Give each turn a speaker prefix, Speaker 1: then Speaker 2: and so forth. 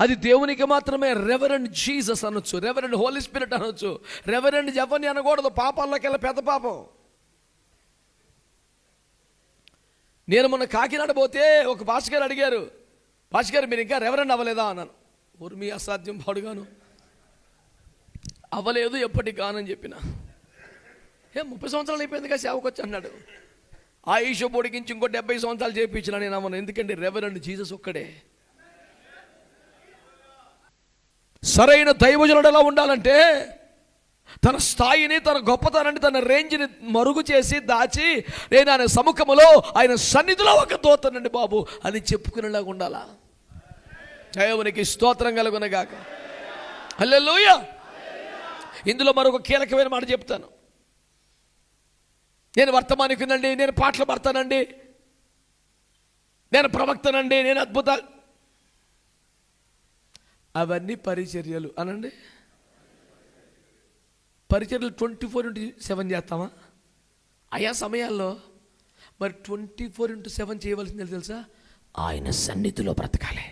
Speaker 1: అది దేవునికి మాత్రమే రెవరెండ్ జీసస్ అనొచ్చు, రెవరెండ్ హోలీ స్పిరిట్ అనొచ్చు. రెవరెండ్ ఎవరిని అనకూడదు, పాపాల్లోకి వెళ్ళి పెద్ద పాపం. నేను మొన్న కాకినాడ పోతే ఒక పాస్టర్ గారు అడిగారు, పాస్టర్ గారు మీరు ఇంకా రెవరెండ్ అవ్వలేదా అన్నాను. మీ అసాధ్యం పాడుగాను, అవ్వలేదు ఎప్పటికి కానని చెప్పిన. 30 సంవత్సరాలు అయిపోయిందిగా సేవకు వచ్చి అన్నాడు. ఆయుష్ పొడిగించి ఇంకో 70 సంవత్సరాలు చేయించిన నేను అమ్మను. ఎందుకంటే రెవరెండ్ జీసస్ ఒక్కడే. సరైన దైవజనుడు ఎలా ఉండాలంటే తన స్థాయిని, తన గొప్పతనాన్ని, తన రేంజ్ని మరుగు చేసి దాచి, నేను ఆయన సముఖములో, ఆయన సన్నిధిలో ఒక దూతనండి బాబు అని చెప్పుకునేలాగా ఉండాలా. దేవునికి స్తోత్రం కలుగునగాక. హల్లెలూయా. ఇందులో మరొక కీలకమైన మాట చెప్తాను. నేను వర్తమానికునండి, నేను పాటలు పడతానండి, నేను ప్రవక్తనండి, నేను అద్భుతాలు, అవన్నీ పరిచర్యలు అనండి. పరిచర్యలు 24/7 చేస్తామా? ఆయా సమయాల్లో మరి 24/7 చేయవలసింది తెలుసా? ఆయన సన్నిధిలో బ్రతకాలి.